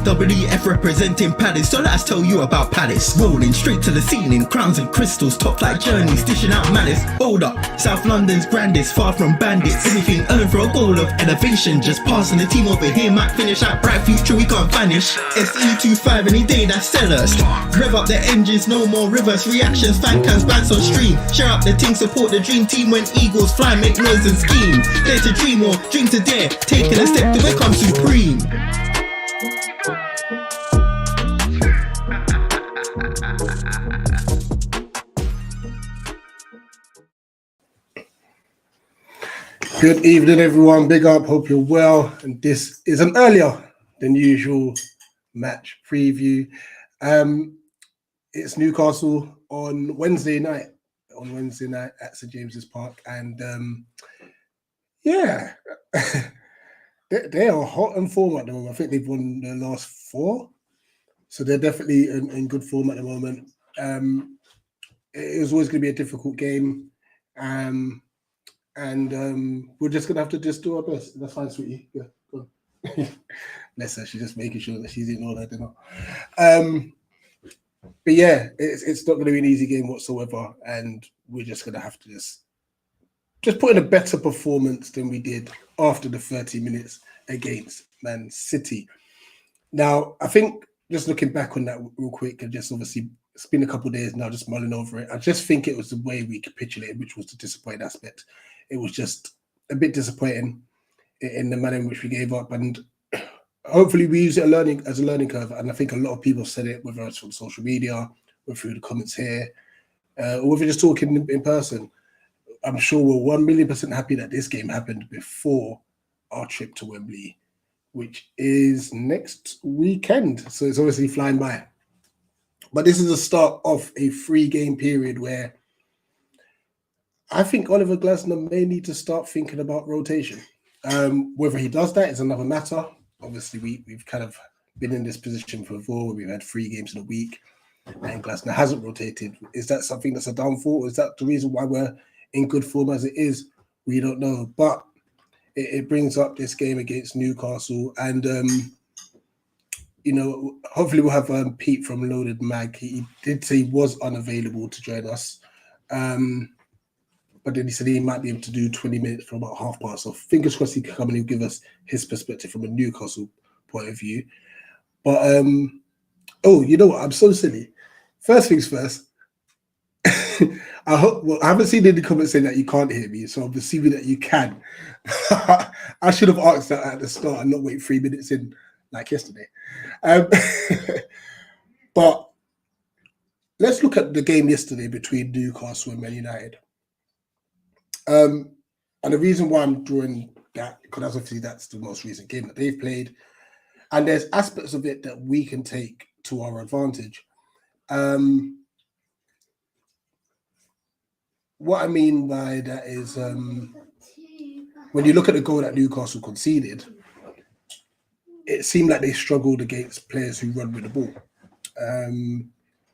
WF representing Palace, so let's tell you about Palace. Rolling straight to the ceiling, crowns and crystals, top like journeys, dishing out malice. Hold up, South London's grandest, far from bandits. Anything earned for a goal of elevation, just passing the team over here might finish out. Bright future we can't vanish. SE25 any day, that's sellers. Rev up the engines, no more reverse reactions. Fan cams, bands on stream. Share up the team, support the dream team when eagles fly, make noise and scheme. Dare to dream or dream to dare, taking a step to become supreme. Good evening, everyone. Big up. Hope you're well. And this is an earlier than usual match preview. It's Newcastle on Wednesday night at St James's Park, and yeah, they are hot in form at the moment. I think they've won their last 4, so they're definitely in good form at the moment. It was always going to be a difficult game. And we're just gonna have to just do our best. That's fine, sweetie. Yeah, go on. Bless her. She's just making sure that she's eating all her dinner. But yeah, it's not gonna be an easy game whatsoever, and we're just gonna have to just put in a better performance than we did after the 30 minutes against Man City. Now, I think just looking back on that real quick, and just obviously it's been a couple of days now, just mulling over it. I just think it was the way we capitulated, which was the disappointing aspect. It was just a bit disappointing in the manner in which we gave up, and hopefully we use it as a learning curve. And I think a lot of people said it, whether it's on social media or through the comments here, or whether just talking in person. I'm sure we're 1,000,000% happy that this game happened before our trip to Wembley, which is next weekend. So it's obviously flying by. But this is the start of a 3-game period where I think Oliver Glasner may need to start thinking about rotation. Whether he does that is another matter. Obviously, we've kind of been in this position before where we've had 3 games in a week and Glasner hasn't rotated. Is that something that's a downfall? Or is that the reason why we're in good form as it is? We don't know. But it brings up this game against Newcastle. And, hopefully we'll have Pete from Loaded Mag. He did say he was unavailable to join us. But then he said he might be able to do 20 minutes from about half past. So fingers crossed he can come and give us his perspective from a Newcastle point of view. But, you know what? I'm so silly. First things first. I haven't seen any comments saying that you can't hear me, so I'm assuming that you can. I should have asked that at the start and not wait 3 minutes in like yesterday. But let's look at the game yesterday between Newcastle and Man United. And the reason why I'm drawing that, because obviously that's the most recent game that they've played, and there's aspects of it that we can take to our advantage. What I mean by that is when you look at the goal that Newcastle conceded, it seemed like they struggled against players who run with the ball.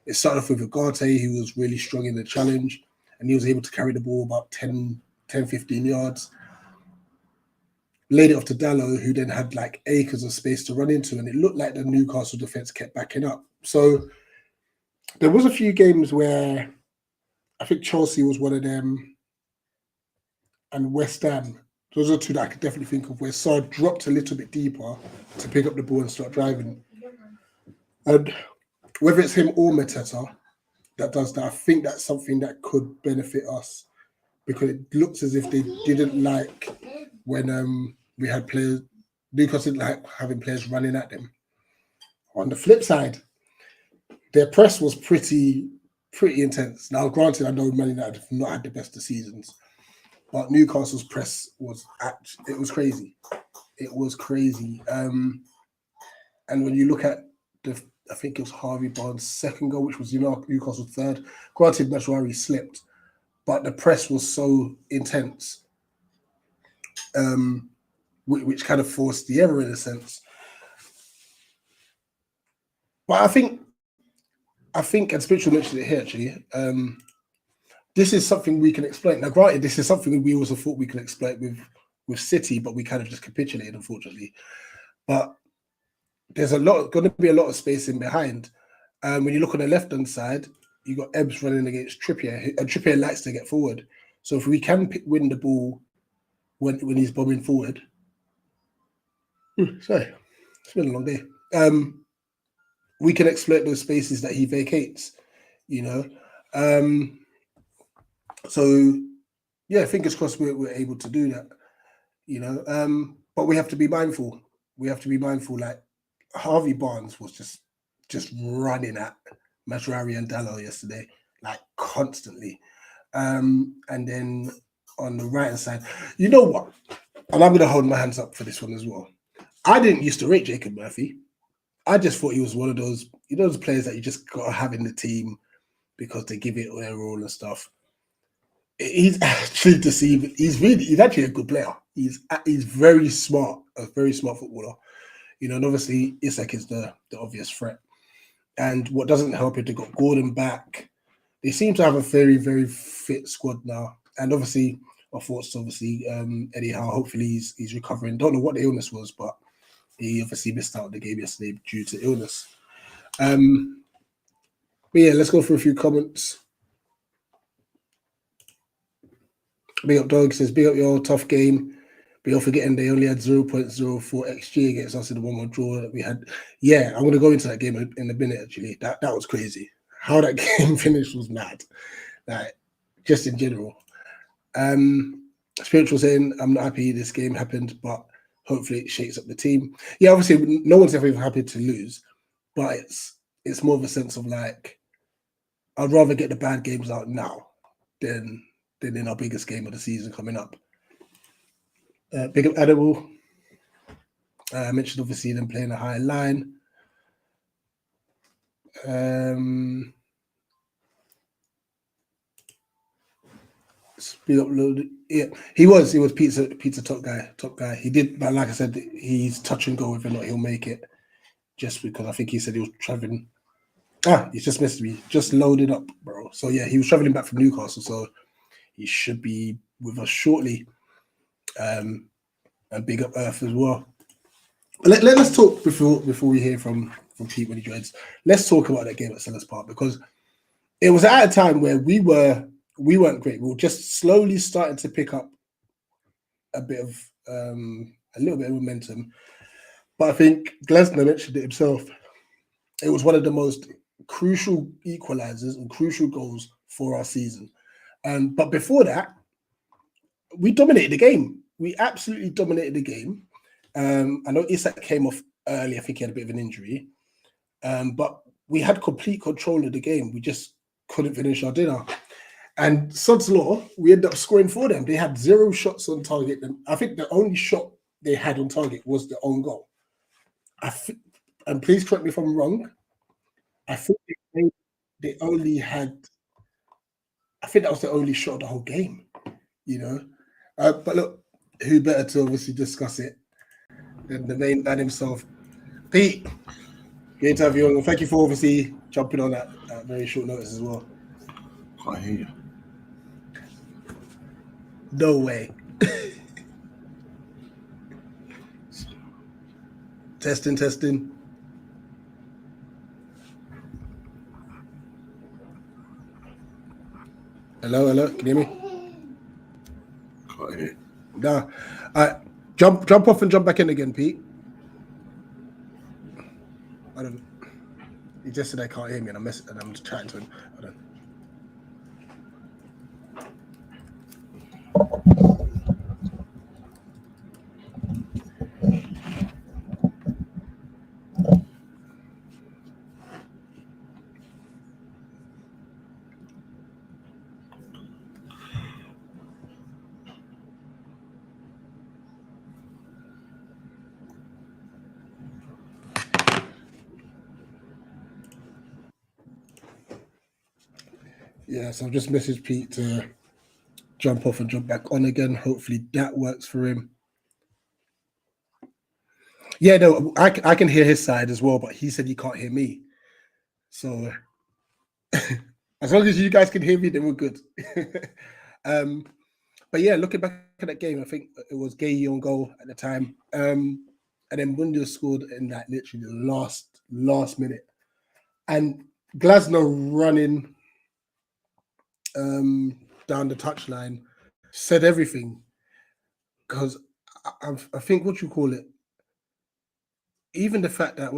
It started off with Ugarte, who was really strong in the challenge, and he was able to carry the ball about 10, 15 yards. Laid it off to Dalot, who then had like acres of space to run into, and it looked like the Newcastle defence kept backing up. So there was a few games where I think Chelsea was one of them, and West Ham. Those are 2 that I could definitely think of, where Sarr dropped a little bit deeper to pick up the ball and start driving. And whether it's him or Mateta that does that, I think that's something that could benefit us, because it looks as if they didn't like when we had players, Newcastle didn't like having players running at them. On the flip side, their press was pretty intense. Now, granted, I know Man United have not had the best of seasons, but Newcastle's press was crazy. It was crazy. And when you look at I think it was Harvey Barnes' second goal, which was Newcastle's third. Granted, Batshuayi slipped, but the press was so intense, which kind of forced the error in a sense. But I think, and Spiritual mentioned it here actually, this is something we can exploit. Now, granted, this is something we also thought we could exploit with City, but we kind of just capitulated, unfortunately. But there's going to be a lot of space in behind. When you look on the left hand side, you got Ebbs running against Trippier, and Trippier likes to get forward. So if we can win the ball when he's bombing forward, sorry, it's been a long day. We can exploit those spaces that he vacates. So yeah, fingers crossed we're able to do that. But we have to be mindful. Like Harvey Barnes was just running at Masrari and Dallo yesterday, like constantly. And then on the right hand side, you know what? And I'm going to hold my hands up for this one as well. I didn't used to rate Jacob Murphy. I just thought he was one of those, those players that you just got to have in the team because they give it their all and stuff. He's actually deceiving. He's actually a good player. He's very smart, a very smart footballer. And obviously Isak is the obvious threat. And what doesn't help is they got Gordon back. They seem to have a very, very fit squad now. And obviously, our thoughts, Eddie Howe, hopefully he's recovering. Don't know what the illness was, but he obviously missed out on the game yesterday due to illness. But yeah, let's go through a few comments. Big up Dog says, big up your tough game. But you're forgetting they only had 0.04 XG against us in the 1-1 draw that we had. Yeah, I'm going to go into that game in a minute, actually. That was crazy. How that game finished was mad. Like, just in general. Spiritual saying, I'm not happy this game happened, but hopefully it shakes up the team. Yeah, obviously, no one's ever happy to lose, but it's more of a sense of like, I'd rather get the bad games out now than in our biggest game of the season coming up. Big up Edible. I mentioned obviously them playing a high line. Speed uploaded. Yeah, he was pizza top guy. He did, but like I said, he's touch and go whether or not he'll make it. Just because I think he said he was traveling. He's just missed me. Just loaded up, bro. So yeah, he was traveling back from Newcastle, so he should be with us shortly. And big up Earth as well. Let's talk before we hear from Pete when he joins. Let's talk about that game at Sellers Park, because it was at a time where we weren't great. We were just slowly starting to pick up a little bit of momentum. But I think Glasner mentioned it himself. It was one of the most crucial equalizers and crucial goals for our season. But before that, we dominated the game. We absolutely dominated the game. I know Isak came off early. I think he had a bit of an injury. But we had complete control of the game. We just couldn't finish our dinner. And Sod's Law, we ended up scoring for them. They had 0 shots on target. And I think the only shot they had on target was the own goal. And please correct me if I'm wrong. I think they only had, I think that was the only shot of the whole game, But look, who better to obviously discuss it than the main man himself. Pete, great to have you on. Thank you for obviously jumping on at very short notice as well. Can't hear you. No way. Testing. Hello, can you hear me? Can't hear you. Nah. Jump off and jump back in again, Pete. I don't. He just said I can't hear me, and I'm chatting to him. I don't. Yeah, so I've just messaged Pete to jump off and jump back on again. Hopefully that works for him. Yeah, no, I can hear his side as well, but he said he can't hear me. So as long as you guys can hear me, then we're good. But yeah, looking back at that game, I think it was Gay on goal at the time. and then Bundia scored in like literally the last minute, and Glasner running down the touchline said everything, because I think what you call it, even the fact that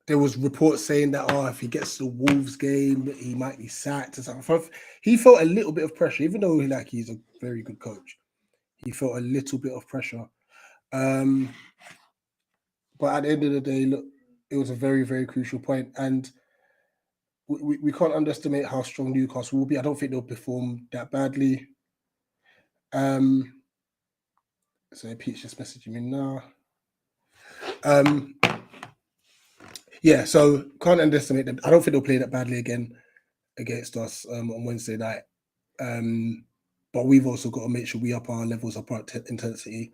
there was reports saying that if he gets the Wolves game, he might be sacked and stuff. He felt a little bit of pressure, even though he's a very good coach. He felt a little bit of pressure. But at the end of the day, look, it was a very, very crucial point, and we can't underestimate how strong Newcastle will be. I don't think they'll perform that badly. So Pete's just messaging me now. Yeah, so can't underestimate them. I don't think they'll play that badly again against us on Wednesday night. But we've also got to make sure we up our levels of intensity.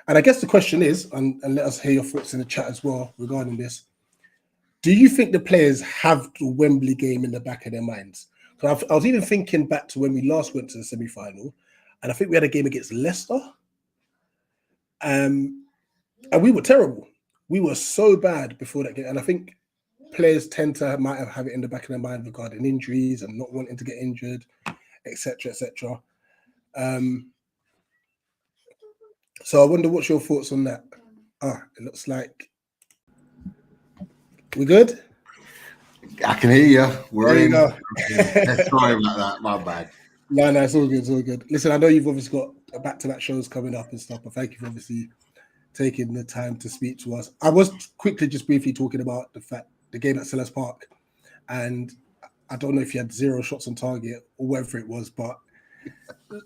And I guess the question is, and let us hear your thoughts in the chat as well regarding this. Do you think the players have the Wembley game in the back of their minds? So I was even thinking back to when we last went to the semi-final, and I think we had a game against Leicester. And we were terrible. We were so bad before that game. And I think players might have it in the back of their mind regarding injuries and not wanting to get injured, etc., etc. So I wonder what's your thoughts on that. It looks like we good? I can hear you. There you go. Sorry about that. My bad. No, it's all good. It's all good. Listen, I know you've obviously got back-to-back shows coming up and stuff, but thank you for obviously taking the time to speak to us. I was quickly just briefly talking about the game at Sellers Park, and I don't know if you had 0 shots on target or whatever it was, but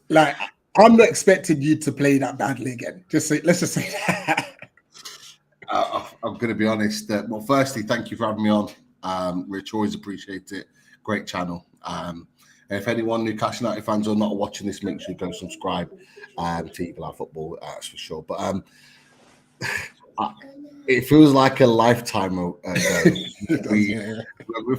like I'm not expecting you to play that badly again. Let's just say that. I'm going to be honest. Well, firstly, thank you for having me on. Rich, always appreciate it. Great channel. And if anyone Newcastle United fans are not watching this, make sure you go subscribe to Eagle Eye Football. That's for sure. But it feels like a lifetime ago.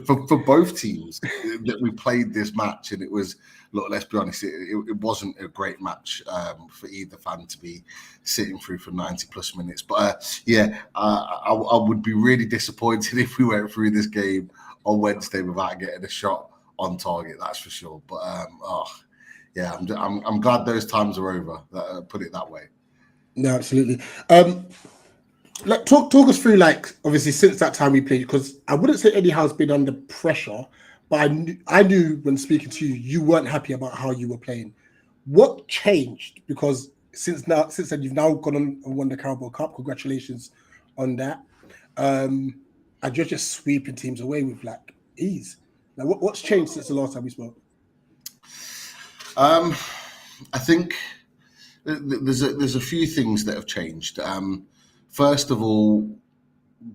For both teams that we played this match, and it was, look, let's be honest, it wasn't a great match for either fan to be sitting through for 90 plus minutes. But I would be really disappointed if we went through this game on Wednesday without getting a shot on target. That's for sure. But I'm glad those times are over. Put it that way. No, absolutely. Like talk us through, like, obviously since that time we played, because I wouldn't say Eddie Howe's been under pressure, but I knew when speaking to you, you weren't happy about how you were playing. What changed? Because since then you've now gone on and won the Carabao Cup. Congratulations on that. And you're just sweeping teams away with like ease. Now, what's changed since the last time we spoke? I think there's a few things that have changed. First of all,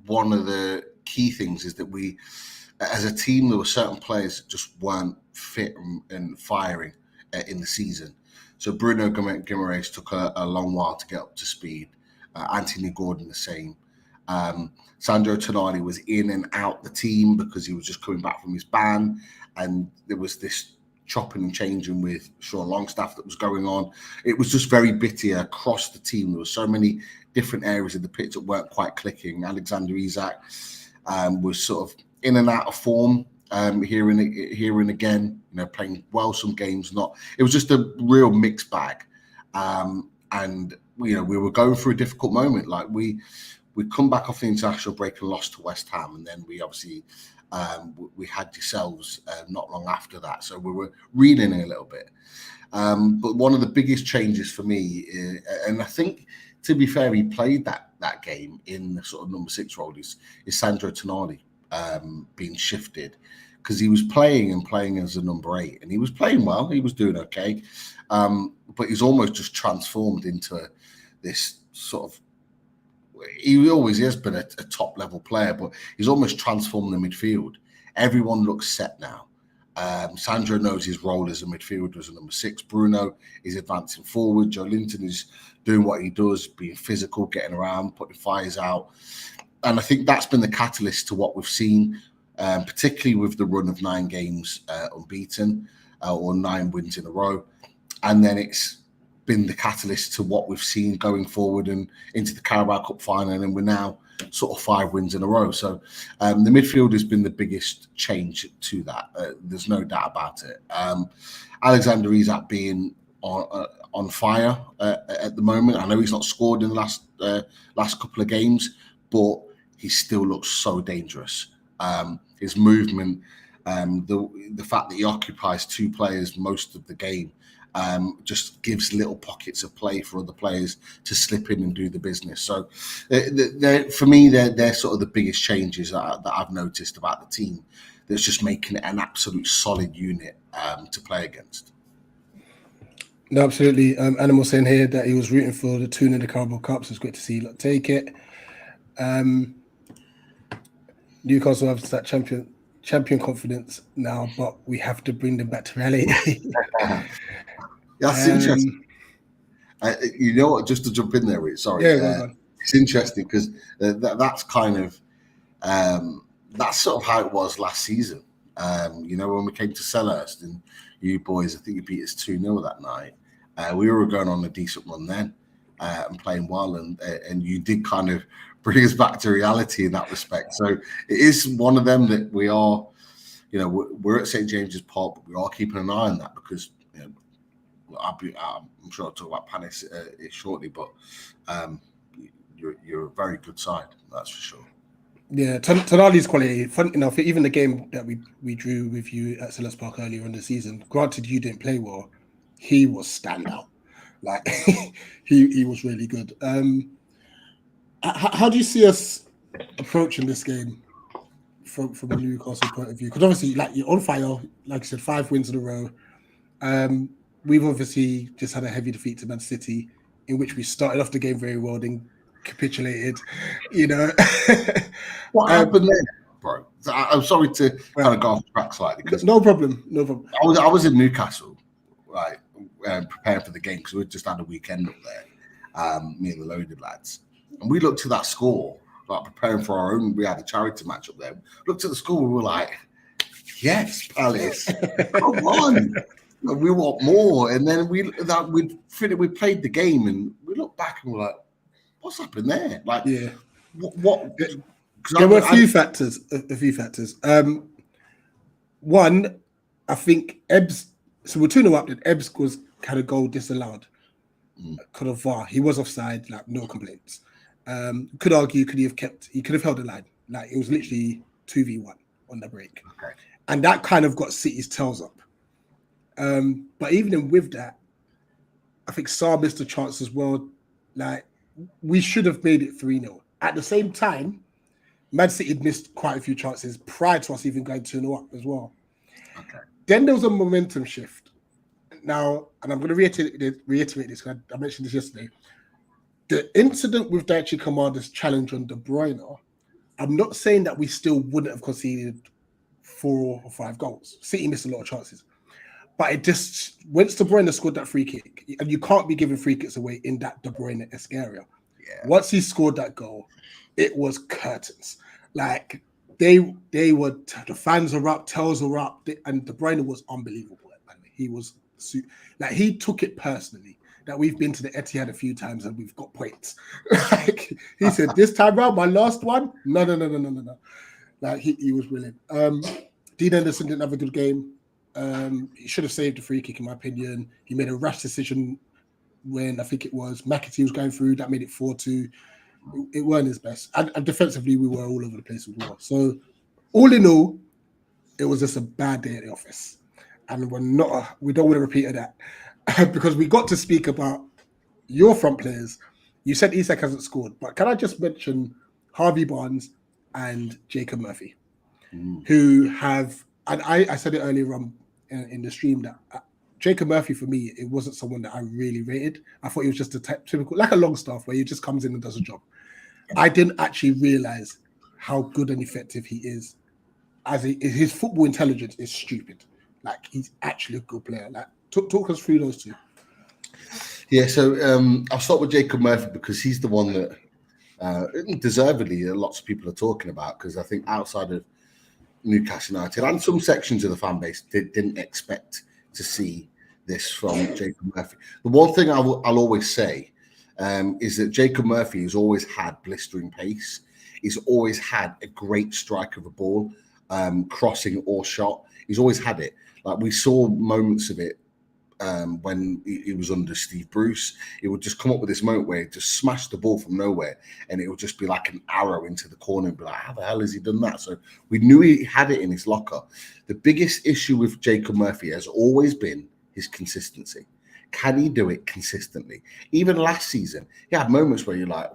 one of the key things is that we, as a team, there were certain players that just weren't fit and firing in the season. So Bruno Guimaraes took a long while to get up to speed. Anthony Gordon the same. Sandro Tonali was in and out the team because he was just coming back from his ban, and there was this chopping and changing with Sean Longstaff that was going on. It was just very bitty across the team. There were so many different areas of the pitch that weren't quite clicking. Alexander Isak was sort of in and out of form here and again, playing well some games, not. It was just a real mixed bag. And we were going through a difficult moment. Like we come back off the international break and lost to West Ham, and then we obviously we had yourselves not long after that, so we were reeling a little bit. But one of the biggest changes for me, and I think, to be fair, he played that game in the sort of number 6 role, is Sandro Tonali being shifted, because he was playing as a number 8, and he was playing well. He was doing okay, but he's almost just transformed into this sort of. He always has been a top level player, but he's almost transformed the midfield. Everyone looks set now. Sandro knows his role as a midfielder, as a number 6. Bruno is advancing forward. Joe Linton is doing what he does, being physical, getting around, putting fires out. And I think that's been the catalyst to what we've seen, particularly with the run of 9 games unbeaten or 9 wins in a row. And then it's been the catalyst to what we've seen going forward and into the Carabao Cup final, and we're now sort of 5 wins in a row. So the midfield has been the biggest change to that. There's no doubt about it. Alexander Isak being on fire at the moment. I know he's not scored in the last couple of games, but he still looks so dangerous. His movement, the fact that he occupies 2 players most of the game, just gives little pockets of play for other players to slip in and do the business. So for me, they're sort of the biggest changes that I've noticed about the team. That's just making it an absolute solid unit to play against. No, absolutely. Animal saying here that he was rooting for the tune in the Carabao Cup, so it's great to see you lot take it. Newcastle have that champion confidence now, but we have to bring them back to reality. That's interesting. You know what? Just to jump in there, sorry. Yeah, it's interesting because that's kind of that's sort of how it was last season. When we came to Selhurst and you boys, I think you beat us 2-0 that night. We were going on a decent run then and playing well, and you did kind of bring us back to reality in that respect. So it is one of them that we are, we're at St James's Park, but we are keeping an eye on that because I'm sure I'll talk about Palace shortly, but you're a very good side, that's for sure. Yeah, Tonali's quality. Fun enough, even the game that we drew with you at Selhurst Park earlier in the season, granted you didn't play well, he was standout. Like he was really good. How do you see us approaching this game from a Newcastle point of view? Because obviously, like, you're on fire, like you said, 5 wins in a row. We've obviously just had a heavy defeat to Man City, in which we started off the game very well, then capitulated. What happened there, bro? I'm sorry to kind of go off track slightly. No problem. I was in Newcastle, right, preparing for the game because we just had a weekend up there, me and the loaded lads. And we looked at that score, like preparing for our own. We had a charity match up there. Looked at the score, we were like, "Yes, Palace, come on, we want more." And then we played the game, and we looked back and we're like, "What's happened there?" Like, yeah, what? There were a few factors. One, I think Ebbs. So we're 2-0 up. That Ebbs had a goal disallowed. Could have VAR. He was offside. Like, no complaints. Could argue he could have held the line. Like, it was literally 2v1 on the break. Okay. And that kind of got City's tails up. But even with that, I think Sarr missed a chance as well. Like, we should have made it 3-0. At the same time, Man City had missed quite a few chances prior to us even going 2-0 up as well. Okay. Then there was a momentum shift. Now, and I'm going to reiterate this because I mentioned this yesterday. The incident with Daichi Kamada's challenge on De Bruyne, I'm not saying that we still wouldn't have conceded 4 or 5 goals. City missed a lot of chances. But it just, once De Bruyne scored that free kick, and you can't be giving free kicks away in that De Bruyne-esque area. Yeah. Once he scored that goal, it was curtains. Like, they were, the fans are up, tails are up, and De Bruyne was unbelievable. He was, like, he took it personally. That we've been to the Etihad a few times and we've got points. Like, he said, this time round, my last one, no. Like, he was brilliant. Dean Henderson didn't have a good game. He should have saved the free kick, in my opinion. He made a rash decision when I think it was McAtee was going through. That made it 4-2. It weren't his best. And defensively, we were all over the place as well. So, all in all, it was just a bad day at the office. And we don't want to repeat of that. Because we got to speak about your front players. You said Isak hasn't scored, but can I just mention Harvey Barnes and Jacob Murphy, who have, and I said it earlier on in the stream that Jacob Murphy, for me, it wasn't someone that I really rated. I thought he was just a typical, like a Longstaff, where he just comes in and does a job. I didn't actually realize how good and effective he is. His football intelligence is stupid. Like, he's actually a good player. Like, talk us through those two. Yeah, so I'll start with Jacob Murphy because he's the one that deservedly lots of people are talking about, because I think outside of Newcastle United and some sections of the fan base didn't expect to see this from Jacob Murphy. The one thing I'll always say is that Jacob Murphy has always had blistering pace. He's always had a great strike of a ball, crossing or shot. He's always had it. Like we saw moments of it when he was under Steve Bruce. He would just come up with this moment where he just smashed the ball from nowhere, and it would just be like an arrow into the corner and be like, how the hell has he done that? So we knew he had it in his locker. The biggest issue with Jacob Murphy has always been his consistency. Can he do it consistently? Even last season, he had moments where you're like,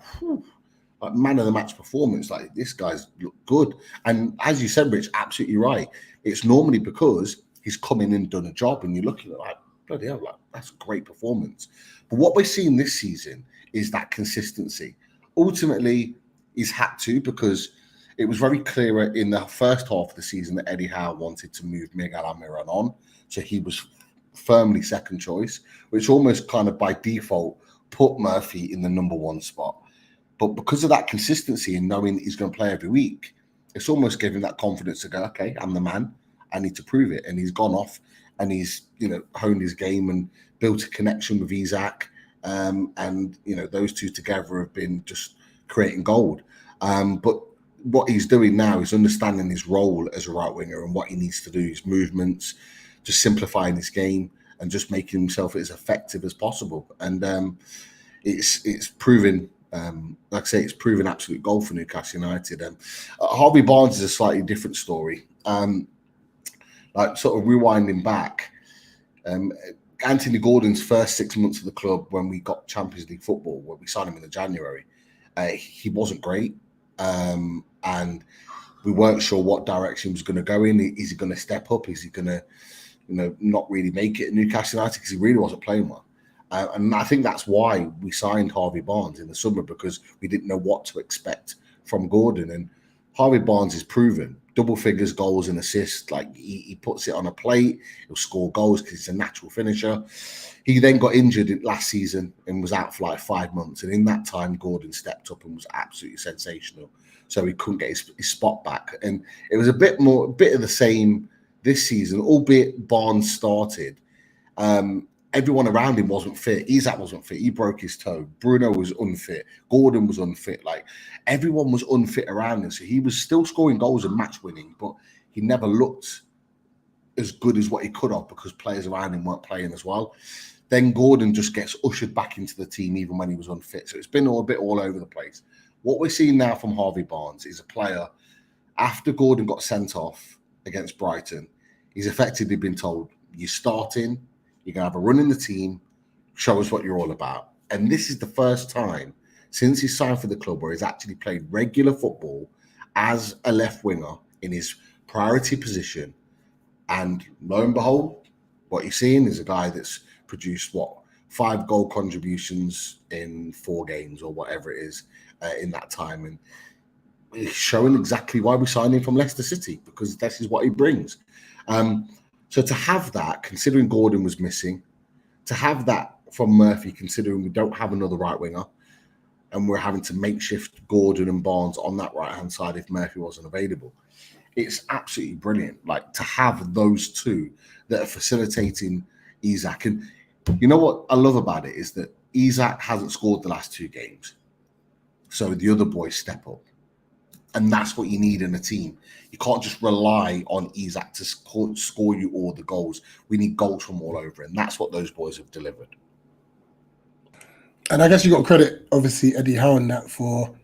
like man of the match performance, like this guy's looked good. And as you said, Rich, absolutely right. It's normally because he's come in and done a job, and you're looking at like, bloody hell, like that's a great performance. But what we're seeing this season is that consistency. Ultimately, he's had to, because it was very clear in the first half of the season that Eddie Howe wanted to move Miguel Almiron on. So he was firmly second choice, which almost kind of by default put Murphy in the number one spot. But because of that consistency and knowing that he's going to play every week, it's almost giving that confidence to go, okay, I'm the man. I need to prove it. And he's gone off and he's, honed his game and built a connection with Isaac. And, those two together have been just creating gold. But what he's doing now is understanding his role as a right winger and what he needs to do, his movements, just simplifying his game and just making himself as effective as possible. And it's proven, like I say, it's proven absolute gold for Newcastle United. Harvey Barnes is a slightly different story. Like sort of rewinding back, Anthony Gordon's first 6 months of the club when we got Champions League football, when we signed him in January, he wasn't great. And we weren't sure what direction he was going to go in. Is he going to step up? Is he going to, not really make it at Newcastle United, because he really wasn't playing well. And I think that's why we signed Harvey Barnes in the summer, because we didn't know what to expect from Gordon. And Harvey Barnes is proven double figures, goals and assists. Like he puts it on a plate, he'll score goals because he's a natural finisher. He then got injured last season and was out for like 5 months. And in that time, Gordon stepped up and was absolutely sensational. So he couldn't get his spot back. And it was a bit of the same this season, albeit Barnes started. Everyone around him wasn't fit. Isaac wasn't fit. He broke his toe. Bruno was unfit. Gordon was unfit. Like everyone was unfit around him. So he was still scoring goals and match winning, but he never looked as good as what he could have because players around him weren't playing as well. Then Gordon just gets ushered back into the team even when he was unfit. So it's been a bit all over the place. What we're seeing now from Harvey Barnes is a player, after Gordon got sent off against Brighton, he's effectively been told, you're starting, you're going to have a run in the team, show us what you're all about. And this is the first time since he signed for the club where he's actually played regular football as a left winger in his priority position. And lo and behold, what you're seeing is a guy that's produced, 5 goal contributions in 4 games or whatever it is in that time. And he's showing exactly why we signed him from Leicester City, because this is what he brings. So to have that, considering Gordon was missing, to have that from Murphy, considering we don't have another right winger, and we're having to makeshift Gordon and Barnes on that right-hand side if Murphy wasn't available, it's absolutely brilliant. Like to have those two that are facilitating Isaac. And you know what I love about it is that Isaac hasn't scored the last 2 games. So the other boys step up. And that's what you need in a team. You can't just rely on Isaac to score you all the goals. We need goals from all over. And that's what those boys have delivered. And I guess you got credit, obviously, Eddie Howe on that for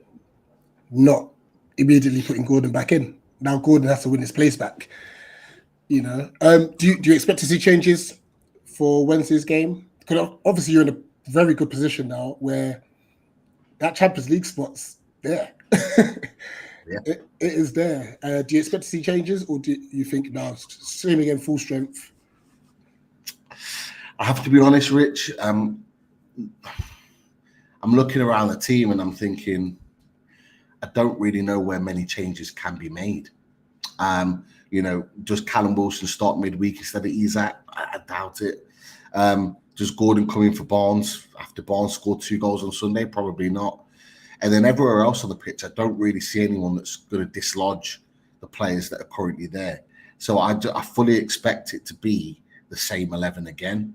not immediately putting Gordon back in. Now Gordon has to win his place back. Do you expect to see changes for Wednesday's game? Because obviously you're in a very good position now where that Champions League spot's there. Yeah. It is there. Do you expect to see changes, or do you think now same again, full strength? I have to be honest, Rich. I'm looking around the team and I'm thinking, I don't really know where many changes can be made. Does Callum Wilson start midweek instead of Isaac? I doubt it. Does Gordon come in for Barnes after Barnes scored 2 goals on Sunday? Probably not. And then everywhere else on the pitch, I don't really see anyone that's going to dislodge the players that are currently there. So I fully expect it to be the same 11 again.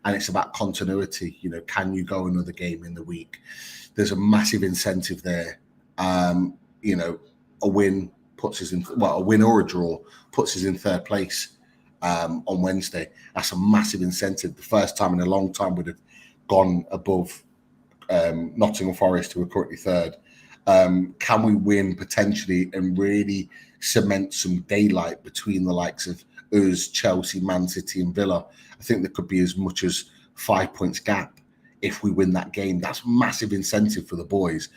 And it's about continuity. You know, can you go another game in the week? There's a massive incentive there. You know, a win puts us in, well, a win or a draw puts us in third place on Wednesday. That's a massive incentive. The first time in a long time we'd have gone above Nottingham Forest, who are currently third. Can we win potentially and really cement some daylight between the likes of us, Chelsea, Man City, and Villa? I think there could be as much as 5 points gap if we win that game. That's massive incentive for the boys.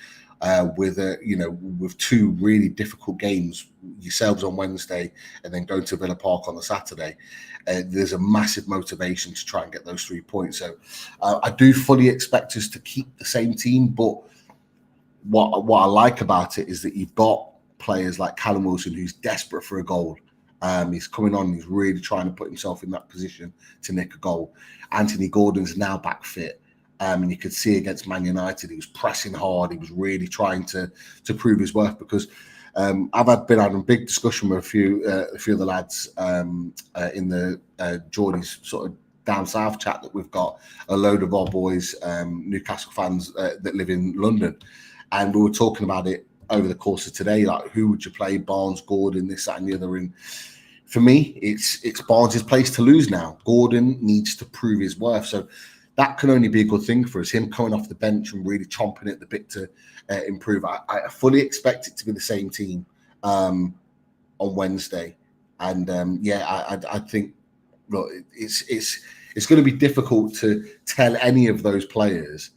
With two really difficult games, yourselves on Wednesday and then going to Villa Park on the Saturday, there's a massive motivation to try and get those 3 points. So I do fully expect us to keep the same team, but what I like about it is that you've got players like Callum Wilson, who's desperate for a goal. He's coming on, he's really trying to put himself in that position to nick a goal. Anthony Gordon's now back fit. And you could see against Man United, he was pressing hard. He was really trying to prove his worth, because I've been having a big discussion with a few of the lads in the Geordie's sort of down south chat that we've got, a load of our boys, Newcastle fans that live in London. And we were talking about it over the course of today, like who would you play, Barnes, Gordon, this, that and the other. And for me, it's Barnes' place to lose now. Gordon needs to prove his worth. So that can only be a good thing for us, him coming off the bench and really chomping at the bit to improve. I fully expect it to be the same team on Wednesday. And I think, look, it's going to be difficult to tell any of those players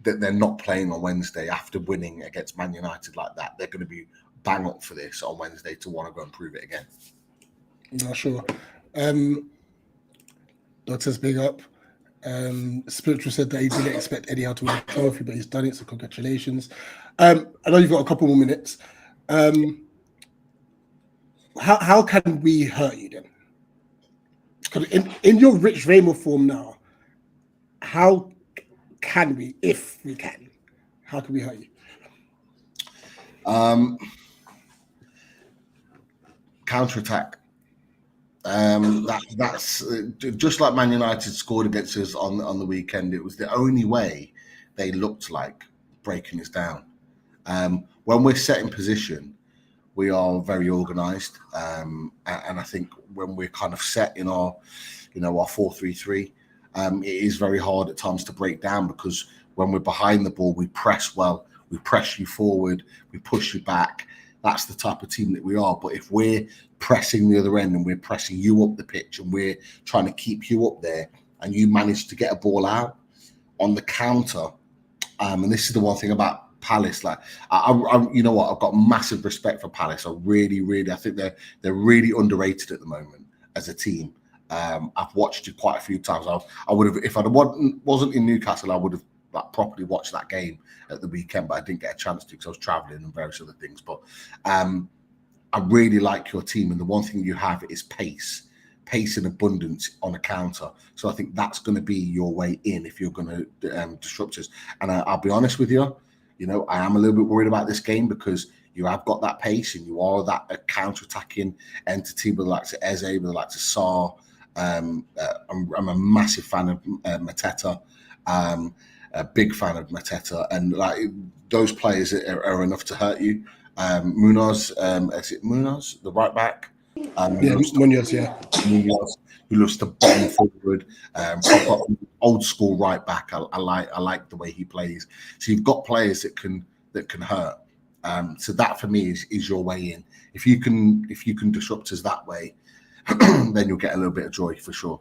that they're not playing on Wednesday after winning against Man United like that. They're going to be bang up for this on Wednesday to want to go and prove it again. Not sure. Doctor's big up. Spiritual said that he didn't expect Eddie to win the trophy, but he's done it, so congratulations. I know you've got a couple more minutes. How can we hurt you then? Because in your Rich Raymer form now, how can we, if we can, how can we hurt you? Counter-attack. That's just like Man United scored against us on the weekend. It was the only way they looked like breaking us down. When we're set in position, we are very organised, and I think when we're kind of set in our 4-3-3, it is very hard at times to break down, because when we're behind the ball, we press well, we press you forward, we push you back. That's the type of team that we are. But if we're pressing the other end and we're pressing you up the pitch and we're trying to keep you up there, and you manage to get a ball out on the counter, and this is the one thing about Palace, like I you know what, I've got massive respect for Palace. I think they're really underrated at the moment as a team. I've watched it quite a few times. I would have, if I wasn't in Newcastle, I would have properly watched that game at the weekend, but I didn't get a chance to because I was traveling and various other things. But I really like your team, and the one thing you have is pace in abundance on a counter. So I think that's going to be your way in if you're going to disrupt us. And I'll be honest with you, I am a little bit worried about this game, because you have got that pace and you are that counter-attacking entity with the likes of Eze, with the likes of Sarr. I'm a massive fan of Mateta, a big fan of Mateta, and like those players are enough to hurt you. Munoz, is it Munoz, the right back? Munoz, Munoz, who loves to bomb forward, old school right back. I like the way he plays. So you've got players that can hurt. So that for me is your way in. If you can disrupt us that way, then you'll get a little bit of joy for sure.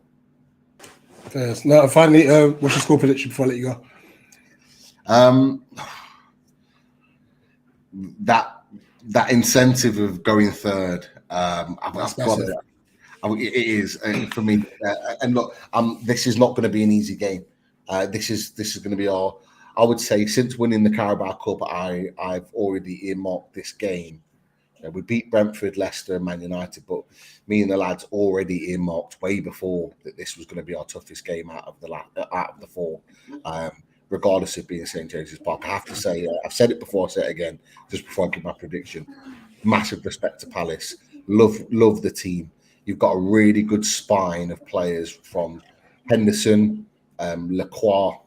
Yes. Now, finally, what's your score prediction before I let you go? That incentive of going third, I've got it. It is for me. And look, this is not going to be an easy game. This is going to be I would say, since winning the Carabao Cup, I've already earmarked this game. We beat Brentford, Leicester, and Man United, but me and the lads already earmarked way before that this was going to be our toughest game out of the four, regardless of being St James's Park. I have to say, I've said it before, I'll say it again, just before I give my prediction. Massive respect to Palace. Love the team. You've got a really good spine of players from Henderson, Lacroix,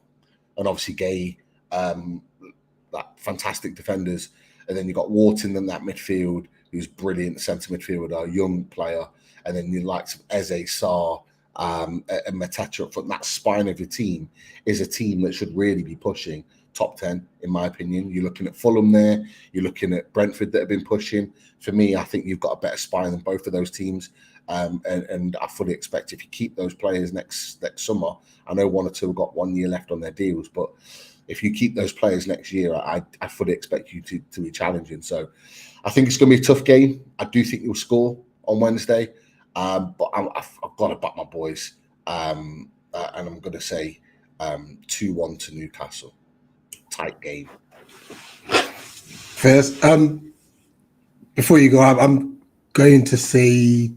and obviously Gay, like fantastic defenders. And then you've got Wharton in that midfield, who's brilliant centre midfielder, young player. And then the likes of Eze, Sarr, and Mateta up front. That spine of your team is a team that should really be pushing top 10, in my opinion. You're looking at Fulham there. You're looking at Brentford that have been pushing. For me, I think you've got a better spine than both of those teams. And I fully expect if you keep those players next summer, I know one or two have got 1 year left on their deals, but if you keep those players next year, I fully expect you to be challenging. So I think it's going to be a tough game. I do think you'll score on Wednesday, but I've got to back my boys, and I'm going to say 2-1 to Newcastle. Tight game. First, before you go, I'm going to say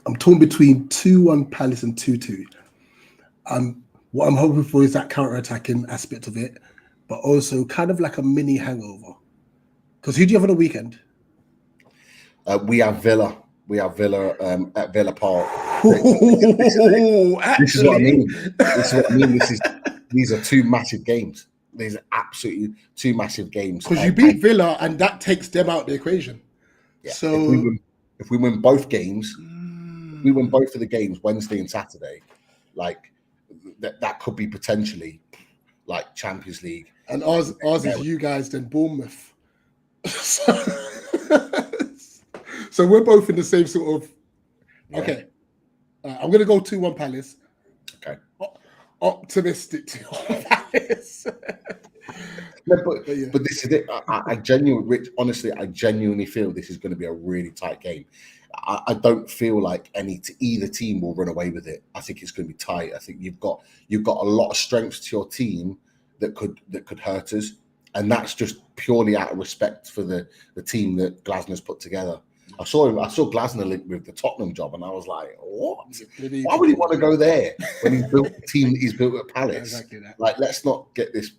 I'm torn between 2-1 Palace and 2-2. What I'm hoping for is that counter-attacking aspect of it, but also kind of like a mini hangover. Because who do you have on the weekend? We have Villa. We have Villa at Villa Park. This is what I mean. This is what I mean. These are two massive games. These are absolutely two massive games. Because you beat Villa, and that takes them out of the equation. Yeah. So if we win both games, we win both of the games Wednesday and Saturday, like that could be potentially like Champions League. And ours is you guys, then Bournemouth. So we're both in the same sort of. Yeah. Okay, I'm gonna go 2-1 Palace. Okay. Optimistic 2-1 Palace. No, but this is it. I genuinely, Rich, honestly, I genuinely feel this is going to be a really tight game. I don't feel like either team will run away with it. I think it's going to be tight. I think you've got a lot of strengths to your team that could hurt us, and that's just purely out of respect for the team that Glasner's put together. I saw Glasner linked with the Tottenham job, and I was like, what? Why would he want to go there when he's built the team that he's built at Palace? Exactly that. Like, let's not get this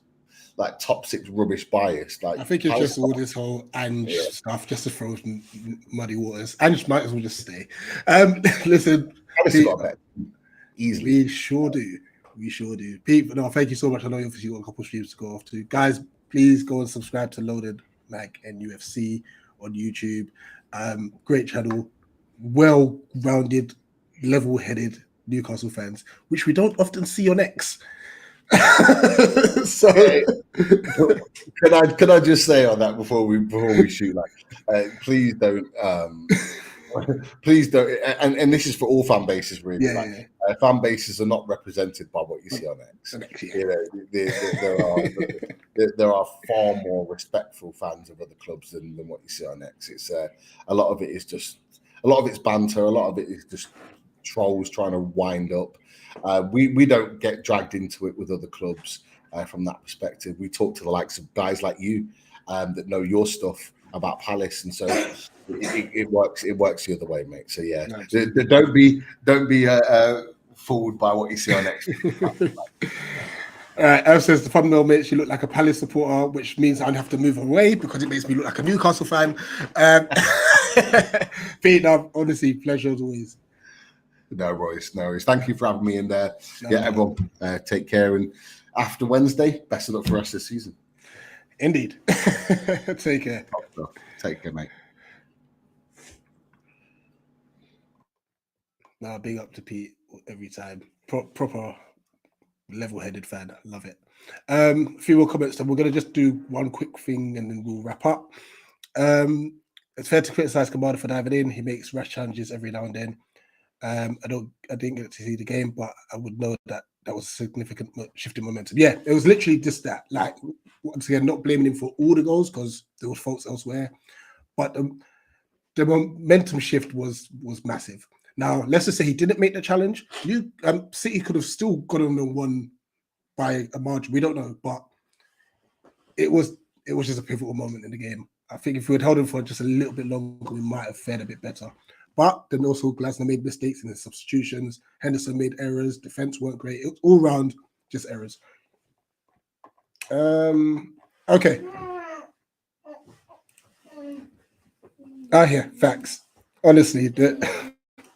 like top six rubbish bias. Like, I think it's just all this whole Ange stuff just to throw some muddy waters. Ange might as well just stay. Listen, Palace got a better team, easily. We sure do. Pete, no, thank you so much. I know you obviously got a couple of streams to go off to. Guys, please go and subscribe to Loaded Mag and UFC on YouTube. Great channel, well-rounded, level-headed Newcastle fans, which we don't often see on X. So can I just say on that before we shoot, like, please don't and this is for all fan bases really. Fan bases are not represented by what you see on X. You know, there are far more respectful fans of other clubs than what you see on X. It's a lot of it's banter, a lot of it is just trolls trying to wind up. We don't get dragged into it with other clubs from that perspective. We talk to the likes of guys like you that know your stuff about Palace, and so it works the other way, mate. So yeah, don't be fooled by what you see on X. All right, Ev says the thumbnail makes you look like a Palace supporter, which means I'd have to move away because it makes me look like a Newcastle fan. Pete, no, honestly, pleasure as always. No worries. Thank you for having me in there. Everyone, take care, and after Wednesday, best of luck for the rest of the season. Indeed. Take care. Take care, mate. Nah, big up to Pete every time. Proper level-headed fan. Love it. A few more comments, then we're going to just do one quick thing and then we'll wrap up. It's fair to criticize Kamada for diving in. He makes rash challenges every now and then. I didn't get to see the game, but I would know that was a significant shift in momentum. Yeah, it was literally just that. Like, once again, not blaming him for all the goals because there was faults elsewhere, but the momentum shift was massive. Now, let's just say he didn't make the challenge. City could have still got on and won by a margin. We don't know, but it was just a pivotal moment in the game. I think if we had held him for just a little bit longer, we might have fared a bit better. But then also Glasner made mistakes in his substitutions. Henderson made errors. Defense weren't great. It was all round just errors. Okay. Yeah, facts. Honestly, they're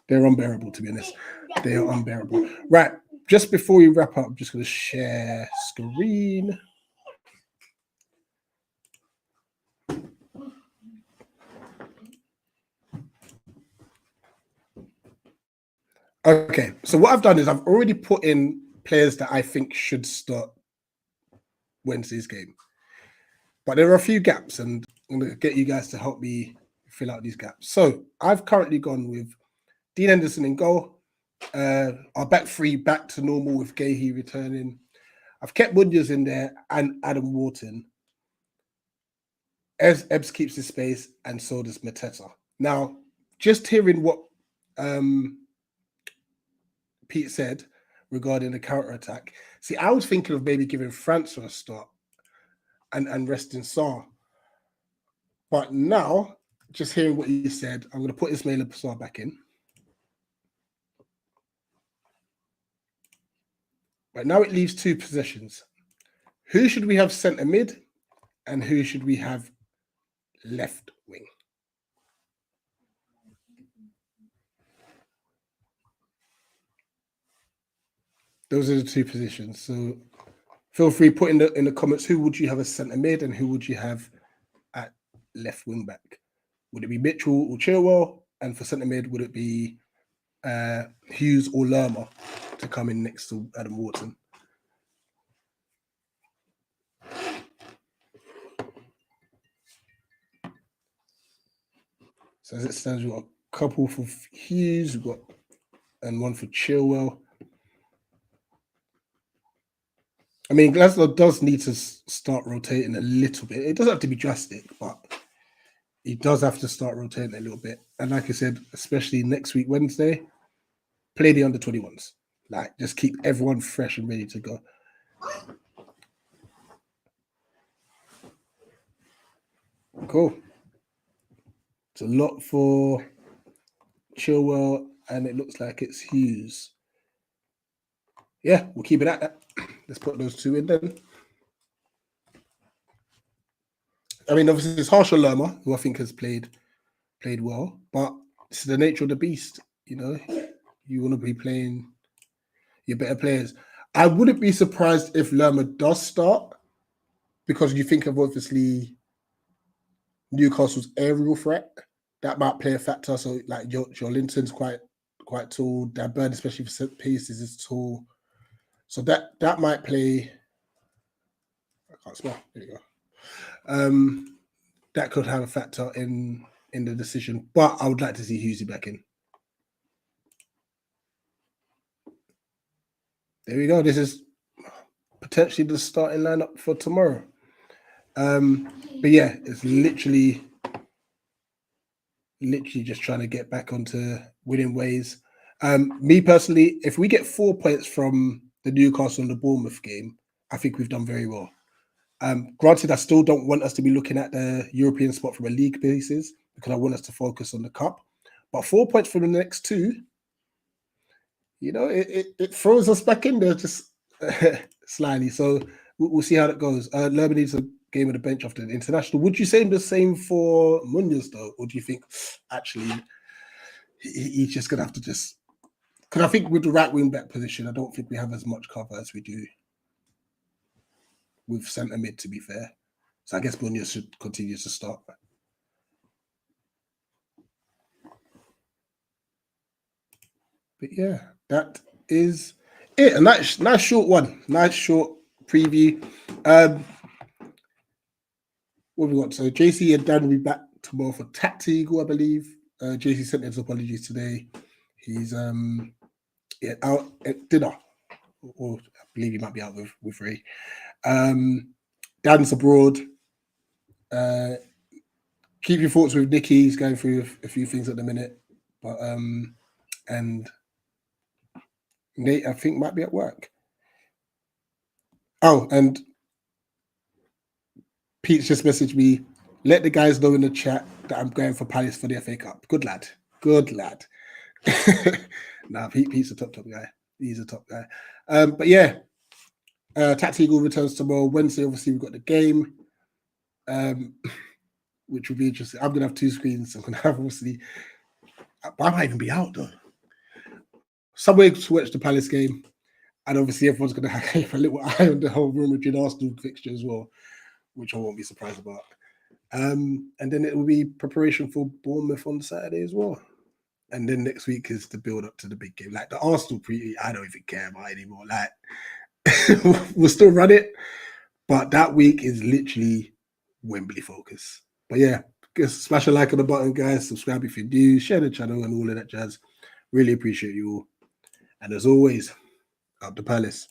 unbearable, to be honest. They are unbearable. Right. just before we wrap up, I'm just going to share screen. Okay, so what I've done is I've already put in players that I think should start Wednesday's game. But there are a few gaps, and I'm going to get you guys to help me fill out these gaps. So I've currently gone with Dean Henderson in goal. Our back three back to normal with Gahey returning. I've kept Munoz in there and Adam Wharton. Ebbs keeps his space, and so does Mateta. Now, just hearing what Pete said regarding the counter attack. See, I was thinking of maybe giving Francois a start and resting Sarr. But now, just hearing what you said, I'm going to put Ismail Sarr back in. But now it leaves two positions. Who should we have centre mid, and who should we have left wing? Those are the two positions. So feel free put in the comments who would you have as centre mid and who would you have at left wing back. Would it be Mitchell or Chilwell? And for centre mid, would it be Hughes or Lerma to come in next to Adam Wharton? So as it stands, we've got a couple for Hughes, we've got and one for Chilwell. I mean, Glasgow does need to start rotating a little bit. It doesn't have to be drastic, but he does have to start rotating a little bit. And like I said, especially next week, Wednesday, play the under-21s. Like, just keep everyone fresh and ready to go. Cool. It's a lot for Chilwell, and it looks like it's Hughes. Yeah, we'll keep it at that. Let's put those two in then. I mean, obviously, it's Harsh Lerma, who I think has played well, but it's the nature of the beast. You know, you want to be playing your better players. I wouldn't be surprised if Lerma does start, because you think of obviously Newcastle's aerial threat. That might play a factor. So, like, Joe Linton's quite tall. Dan Burn, especially for set pieces, is tall. So that might play. I can't smell. There you go. That could have a factor in the decision. But I would like to see Hughesy back in. There we go. This is potentially the starting lineup for tomorrow. But yeah, it's literally just trying to get back onto winning ways. Me personally, if we get 4 points from the Newcastle and the Bournemouth game, I think we've done very well. Granted, I still don't want us to be looking at the European spot from a league basis, because I want us to focus on the cup. But 4 points from the next two, you know, it throws us back in there just slightly. So we'll see how that goes. Lerma needs a game of the bench after the international. Would you say the same for Munoz though, or do you think actually he's just gonna have to just? Because I think with the right wing back position, I don't think we have as much cover as we do with centre mid, to be fair. So I guess Munoz should continue to start. But yeah, that is it. A nice short one. Nice short preview. What have we got? So JC and Dan will be back tomorrow for Tactical, I believe. JC sent his apologies today. He's out at dinner, or I believe he might be out with Ray. Dan's abroad. Keep your thoughts with Nicky. He's going through a few things at the minute, but and Nate, I think, might be at work. Oh, and Pete's just messaged me. Let the guys know in the chat that I'm going for Palace for the FA Cup. Good lad. Good lad. Nah, Pete's a top guy. He's a top guy. But yeah, Tactical returns tomorrow. Wednesday, obviously, we've got the game, which will be interesting. I'm going to have two screens. I'm going to have, obviously, I might even be out, though. Somewhere to watch the Palace game. And obviously, everyone's going to have a little eye on the whole Real Madrid Arsenal fixture as well, which I won't be surprised about. And then it will be preparation for Bournemouth on Saturday as well. And then next week is the build up to the big game. Like the Arsenal pre, I don't even care about anymore. Like we'll still run it, but that week is literally Wembley focus. But yeah, smash a like on the button, guys. Subscribe if you do. Share the channel and all of that jazz. Really appreciate you all. And as always, up the Palace.